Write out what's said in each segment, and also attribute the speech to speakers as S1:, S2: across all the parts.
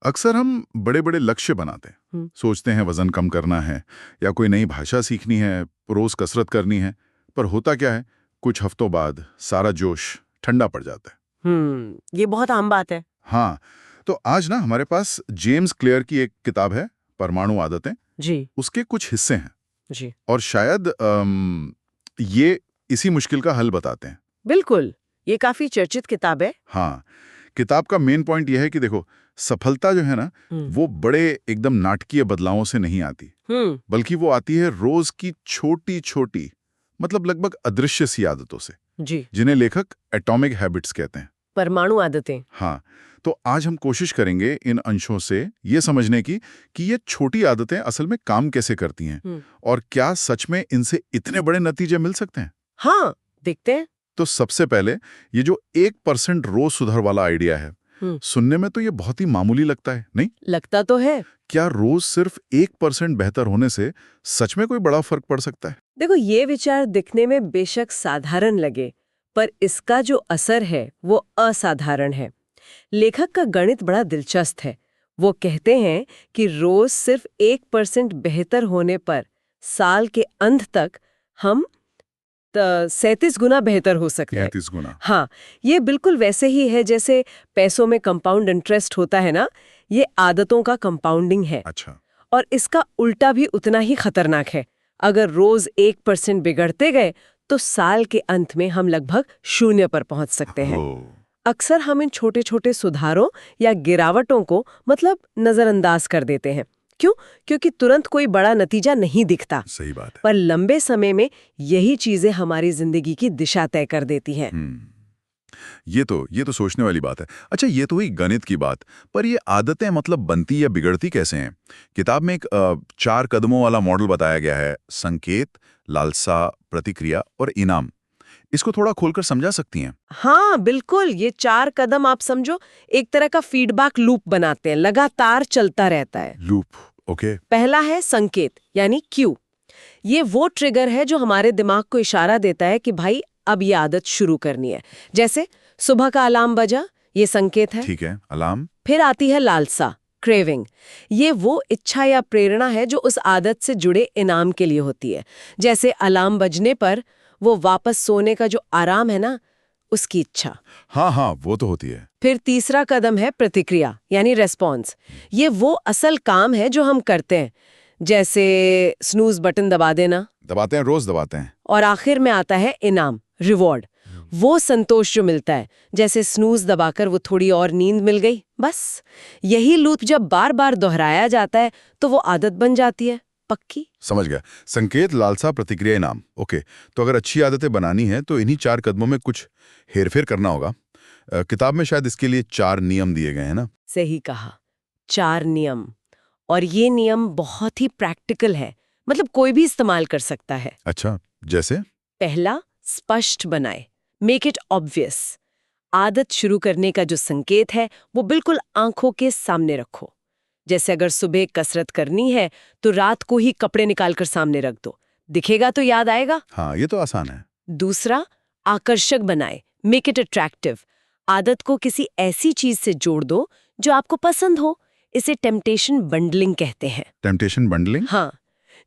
S1: अक्सर हम बड़े बड़े लक्ष्य बनाते हैं। सोचते हैं वजन कम करना है या कोई नई भाषा सीखनी है, रोज कसरत करनी है। पर होता क्या है, कुछ हफ्तों बाद सारा जोश ठंडा पड़ जाता है।
S2: ये बहुत आम बात है।
S1: हाँ, तो आज ना हमारे पास जेम्स क्लियर की एक किताब है, परमाणु आदतें।
S2: जी
S1: उसके कुछ हिस्से हैं
S2: जी
S1: और शायद ये इसी मुश्किल का हल बताते हैं।
S2: बिल्कुल, ये काफी चर्चित किताब है।
S1: हाँ, किताब का मेन पॉइंट यह है कि देखो, सफलता जो है ना, वो बड़े एकदम नाटकीय बदलावों से नहीं आती, बल्कि वो आती है रोज की छोटी छोटी, मतलब लगभग अदृश्य सी आदतों से,
S2: जी,
S1: जिन्हें लेखक एटॉमिक हैबिट्स कहते हैं।
S2: परमाणु आदतें।
S1: हाँ, तो आज हम कोशिश करेंगे इन अंशों से ये समझने की कि ये छोटी आदतें असल में काम कैसे करती हैं और क्या सच में इनसे इतने बड़े नतीजे मिल सकते हैं।
S2: हाँ, देखते हैं।
S1: तो सबसे पहले ये जो 1% रोज सुधार वाला आइडिया है, सुनने में तो ये बहुत ही मामूली लगता है, नहीं?
S2: लगता तो है।
S1: क्या रोज सिर्फ 1% बेहतर होने से सच में कोई बड़ा फर्क पड़ सकता है?
S2: देखो, ये विचार दिखने में बेशक साधारण लगे, पर इसका जो असर है वो असाधारण है। लेखक का गणित बड़ा दिलचस्प है। वो कहते हैं कि रोज सिर्फ 1% बेहतर होने पर साल के अंत तक हम 37 गुना बेहतर हो सकते हैं।
S1: 33 गुना।
S2: हाँ, ये बिल्कुल वैसे ही है जैसे पैसों में कंपाउंड इंटरेस्ट होता है ना, ये आदतों का कंपाउंडिंग है।
S1: अच्छा।
S2: और इसका उल्टा भी उतना ही खतरनाक है। अगर रोज 1% बिगड़ते गए तो साल के अंत में हम लगभग 0 पर पहुंच सकते हैं। अक्सर हम इन छोटे छोटे सुधारों या गिरावटों को मतलब नजरअंदाज कर देते हैं। क्यों? क्योंकि तुरंत कोई बड़ा नतीजा नहीं दिखता।
S1: सही बात है।
S2: पर लंबे समय में यही चीजें हमारी जिंदगी की दिशा तय कर देती हैं।
S1: ये तो सोचने वाली बात है। अच्छा, ये तो हुई गणित की बात, पर ये आदतें मतलब बनती या बिगड़ती कैसे हैं? किताब में एक 4 कदमों वाला मॉडल बताया गया है: संकेत, लालसा, प्रतिक्रिया और इनाम। इसको थोड़ा खोलकर समझा सकती हैं?
S2: हाँ बिल्कुल, ये 4 कदम आप समझो एक तरह का फीडबैक लूप बनाते हैं, लगातार चलता रहता है।
S1: Loop, okay.
S2: पहला है संकेत यानी क्यू। ये वो ट्रिगर है जो हमारे दिमाग को इशारा देता है कि भाई अब ये आदत शुरू करनी है। जैसे सुबह का अलार्म बजा, ये संकेत है।
S1: ठीक है, अलार्म।
S2: फिर आती है लालसा, क्रेविंग। ये वो इच्छा या प्रेरणा है जो उस आदत से जुड़े इनाम के लिए होती है। जैसे अलार्म बजने पर वो वापस सोने का जो आराम है ना, उसकी इच्छा।
S1: हाँ हाँ, वो तो होती है।
S2: फिर तीसरा कदम है प्रतिक्रिया यानी रेस्पॉन्स। ये वो असल काम है जो हम करते हैं, जैसे स्नूज बटन दबा देना।
S1: दबाते हैं, रोज दबाते हैं।
S2: और आखिर में आता है इनाम, रिवॉर्ड। वो संतोष जो मिलता है, जैसे स्नूज दबाकर वो थोड़ी और नींद मिल गई। बस यही लूप जब बार बार दोहराया जाता है तो वो आदत बन जाती है, पक्की।
S1: समझ गया। संकेत, लालसा, प्रतिक्रिया, इनाम। ओके, तो अगर अच्छी आदतें बनानी है तो इन्हीं 4 कदमों में कुछ हेरफेर करना होगा। किताब में शायद इसके लिए 4 नियम दिए गए हैं ना?
S2: सही कहा, 4 नियम। और ये नियम बहुत ही प्रैक्टिकल है, मतलब कोई भी इस्तेमाल कर सकता है।
S1: अच्छा, जैसे?
S2: पहला, स्पष्ट बनाए, मेक इट ऑब्वियस। आदत शुरू करने का जो संकेत है वो बिल्कुल आंखों के सामने रखो। जैसे अगर सुबह कसरत करनी है तो रात को ही कपड़े निकालकर सामने रख दो, दिखेगा तो याद आएगा।
S1: हाँ, ये तो आसान है।
S2: दूसरा, आकर्षक बनाए, मेक इट अट्रैक्टिव। आदत को किसी ऐसी चीज से जोड़ दो जो आपको पसंद हो। इसे टेम्पटेशन बंडलिंग कहते हैं।
S1: Temptation bundling?
S2: हाँ,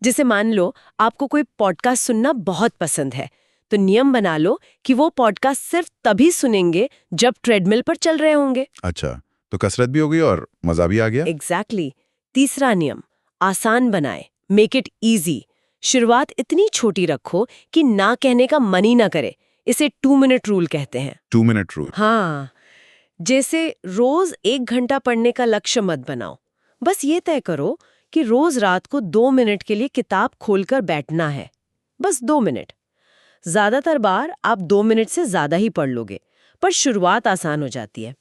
S2: जैसे मान लो आपको कोई पॉडकास्ट सुनना बहुत पसंद है, तो नियम बना लो कि वो पॉडकास्ट सिर्फ तभी सुनेंगे जब ट्रेडमिल पर चल रहे होंगे।
S1: अच्छा, तो कसरत भी हो गई और मजा भी आ गया।
S2: एग्जैक्टली। तीसरा नियम, आसान बनाए, मेक इट इजी। शुरुआत इतनी छोटी रखो कि ना कहने का मन ही ना करे। इसे 2 मिनट रूल कहते हैं।
S1: 2 मिनट रूल?
S2: हाँ, जैसे रोज 1 घंटा पढ़ने का लक्ष्य मत बनाओ। बस ये तय करो कि रोज रात को 2 मिनट के लिए किताब खोलकर बैठना है। बस 2 मिनट। ज्यादातर बार आप 2 मिनट से ज्यादा ही पढ़ लोगे, पर शुरुआत आसान हो जाती है।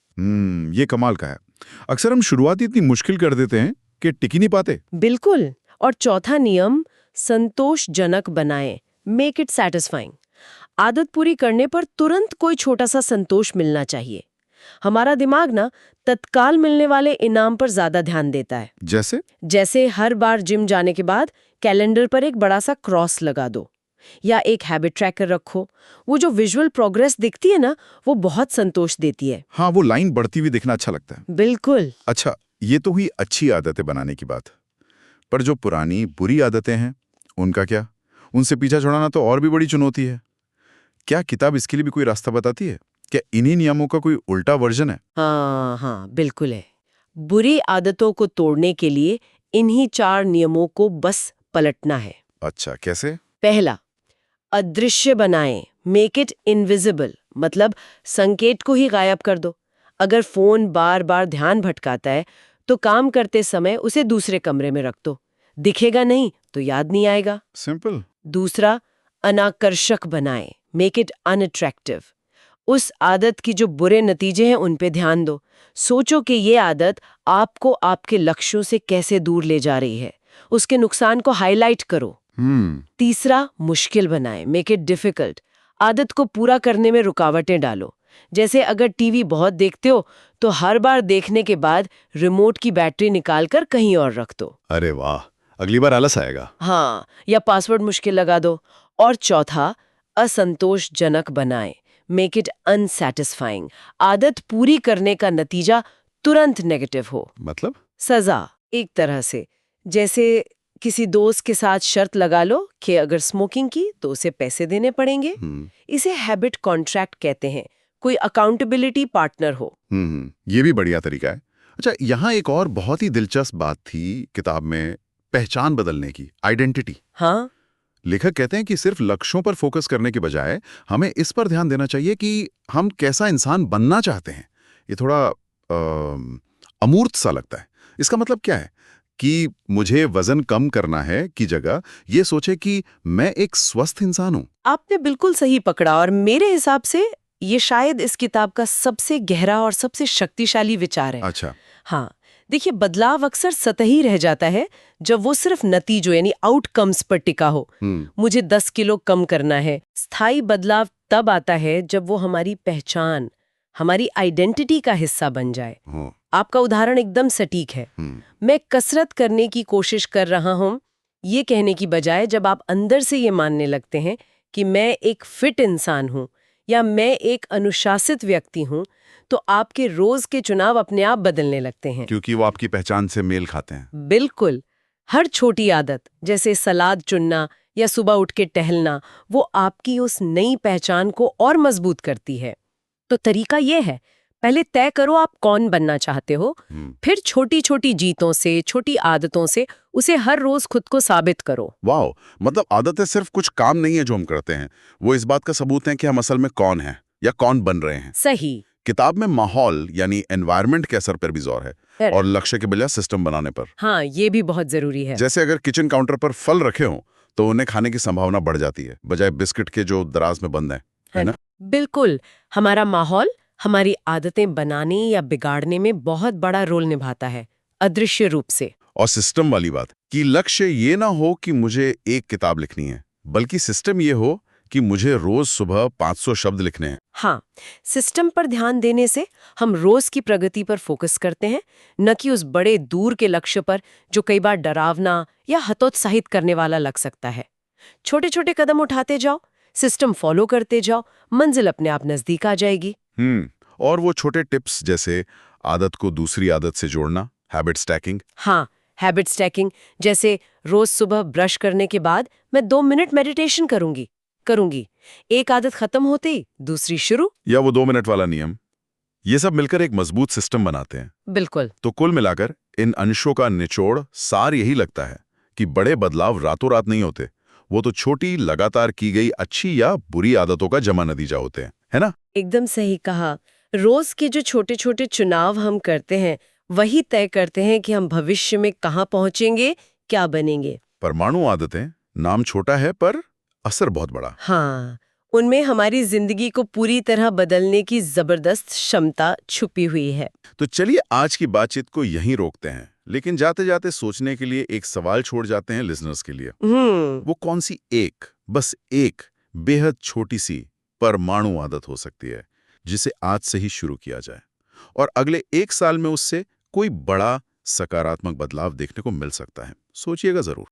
S1: ये कमाल का है। अक्सर हम शुरुआत इतनी मुश्किल कर देते हैं कि टिक ही नहीं पाते।
S2: बिल्कुल। और चौथा नियम, संतोषजनक बनाएं, मेक इट सैटिस्फाइंग। आदत पूरी करने पर तुरंत कोई छोटा सा संतोष मिलना चाहिए। हमारा दिमाग ना तत्काल मिलने वाले इनाम पर ज्यादा ध्यान देता है। जैसे हर बार जिम जाने के बाद कैलेंडर पर एक बड़ा सा क्रॉस लगा दो, या एक हैबिट ट्रैकर रखो। वो जो विजुअल प्रोग्रेस दिखती है ना, वो बहुत संतोष देती है।
S1: हाँ, वो लाइन बढ़ती हुई दिखना अच्छा लगता है।
S2: बिल्कुल।
S1: अच्छा, ये तो हुई अच्छी आदतें बनाने की बात। पर जो पुरानी बुरी आदतें हैं, उनका क्या? उनसे पीछा छुड़ाना तो और भी बड़ी चुनौती है। क्या किताब इसके लिए भी कोई रास्ता बताती है? क्या इन्हीं नियमों का कोई उल्टा वर्जन है?
S2: हाँ हाँ, बिल्कुल है। बुरी आदतों को तोड़ने के लिए इन्हीं 4 नियमों को बस पलटना है।
S1: अच्छा, कैसे?
S2: पहला, अदृश्य बनाएं, मेक इट इनविजिबल, मतलब संकेत को ही गायब कर दो। अगर फोन बार बार ध्यान भटकाता है तो काम करते समय उसे दूसरे कमरे में रख दो। दिखेगा नहीं तो याद नहीं आएगा।
S1: सिंपल।
S2: दूसरा, अनाकर्षक बनाएं, मेक इट अनअट्रैक्टिव। उस आदत की जो बुरे नतीजे हैं उन पे ध्यान दो। सोचो कि ये आदत आपको आपके लक्ष्यों से कैसे दूर ले जा रही है। उसके नुकसान को हाईलाइट करो। तीसरा, मुश्किल बनाएं, मेक इट डिफिकल्ट। आदत को पूरा करने में रुकावटें डालो। जैसे अगर टीवी बहुत देखते हो तो हर बार देखने के बाद रिमोट की बैटरी निकालकर कहीं और रख दो।
S1: अरे वाह, अगली बार आलस आएगा।
S2: हाँ, या पासवर्ड मुश्किल लगा दो। और चौथा, असंतोषजनक बनाएं, मेक इट अनसैटिस्फाइंग। आदत पूरी करने का नतीजा तुरंत नेगेटिव हो।
S1: मतलब?
S2: सजा, एक तरह से। जैसे किसी दोस्त के साथ शर्त लगा लो कि अगर स्मोकिंग की तो उसे पैसे देने पड़ेंगे। इसे हैबिट कॉन्ट्रैक्ट कहते हैं। कोई अकाउंटेबिलिटी पार्टनर हो।
S1: ये भी बढ़िया तरीका है। अच्छा, यहाँ एक और बहुत ही दिलचस्प बात थी किताब में, पहचान बदलने की, आइडेंटिटी।
S2: हाँ,
S1: लेखक कहते हैं कि सिर्फ लक्ष्यों पर फोकस करने के बजाय हमें इस पर ध्यान देना चाहिए कि हम कैसा इंसान बनना चाहते हैं। ये थोड़ा अमूर्त सा लगता है। इसका मतलब क्या है कि मुझे वजन कम करना है की जगह ये सोचे कि मैं एक स्वस्थ इंसान हूं।
S2: आपने बिल्कुल सही पकड़ा और मेरे हिसाब से ये शायद इस किताब का सबसे गहरा और सबसे शक्तिशाली विचार है।
S1: अच्छा।
S2: हाँ, देखिए, बदलाव अक्सर सतही रह जाता है जब वो सिर्फ नतीजों यानी आउटकम्स पर टिका हो। मुझे 10 किलो कम करना है। स्थायी बदलाव तब आता है जब वो हमारी पहचान, हमारी आइडेंटिटी का हिस्सा बन जाए। आपका उदाहरण एकदम सटीक है। मैं कसरत करने की कोशिश कर रहा हूँ, ये कहने की बजाय जब आप अंदर से ये मानने लगते हैं कि मैं एक फिट इंसान हूँ या मैं एक अनुशासित व्यक्ति हूँ, तो आपके रोज के चुनाव अपने आप बदलने लगते हैं।
S1: क्योंकि वो आपकी पहचान से मेल खाते हैं।
S2: बिल्कुल। हर छोटी आदत, जैसे सलाद चुनना या सुबह उठ के टहलना, वो आपकी उस नई पहचान को और मजबूत करती है। तो तरीका ये है, पहले तय करो आप कौन बनना चाहते हो, फिर छोटी छोटी जीतों से, छोटी आदतों से उसे हर रोज खुद को साबित करो।
S1: वाह, मतलब आदतें सिर्फ कुछ काम नहीं है जो हम करते हैं, वो इस बात का सबूत है कि हम असल में कौन हैं या कौन बन रहे हैं।
S2: सही।
S1: किताब में माहौल यानी एनवायरनमेंट के असर पर भी जोर है और लक्ष्य के बजाय सिस्टम बनाने पर।
S2: हाँ, ये भी बहुत जरूरी है।
S1: जैसे अगर किचन काउंटर पर फल रखे हों तो उन्हें खाने की संभावना बढ़ जाती है, बजाय बिस्किट के जो दराज में बंद है ना?
S2: बिल्कुल। हमारा माहौल हमारी आदतें बनाने या बिगाड़ने में बहुत बड़ा रोल निभाता है, अदृश्य रूप से।
S1: और सिस्टम वाली बात कि लक्ष्य ये ना हो कि मुझे एक किताब लिखनी है, बल्कि सिस्टम ये हो कि मुझे रोज सुबह 500 शब्द लिखने हैं।
S2: हाँ, सिस्टम पर ध्यान देने से हम रोज की प्रगति पर फोकस करते हैं, न कि उस बड़े दूर के लक्ष्य पर जो कई बार डरावना या हतोत्साहित करने वाला लग सकता है। छोटे छोटे कदम उठाते जाओ, सिस्टम फॉलो करते जाओ, मंजिल अपने आप नजदीक आ जाएगी।
S1: और वो छोटे टिप्स जैसे आदत को दूसरी आदत से जोड़ना, हैबिट स्टैकिंग।
S2: हाँ, हैबिट स्टैकिंग, जैसे रोज सुबह ब्रश करने के बाद मैं 2 मिनट मेडिटेशन करूंगी। एक आदत खत्म होते ही दूसरी शुरू।
S1: या वो 2 मिनट वाला नियम। ये सब मिलकर एक मजबूत सिस्टम बनाते हैं।
S2: बिल्कुल।
S1: तो कुल मिलाकर इन अंशों का निचोड़ सार यही लगता है कि बड़े बदलाव रातों रात नहीं होते, वो तो छोटी लगातार की गई अच्छी या बुरी आदतों का जमा नतीजा होते हैं, है ना?
S2: एकदम सही कहा। रोज के जो छोटे छोटे चुनाव हम करते हैं वही तय करते हैं कि हम भविष्य में कहाँ पहुंचेंगे, क्या बनेंगे।
S1: परमाणु आदतें, नाम छोटा है पर असर बहुत बड़ा।
S2: हाँ, उनमें हमारी जिंदगी को पूरी तरह बदलने की जबरदस्त क्षमता छुपी हुई है।
S1: तो चलिए आज की बातचीत को यहीं रोकते हैं, लेकिन जाते जाते सोचने के लिए एक सवाल छोड़ जाते हैं लिसनर्स के लिए। वो कौन सी एक, बस एक बेहद छोटी सी परमाणु आदत हो सकती है जिसे आज से ही शुरू किया जाए और अगले 1 साल में उससे कोई बड़ा सकारात्मक बदलाव देखने को मिल सकता है? सोचिएगा जरूर।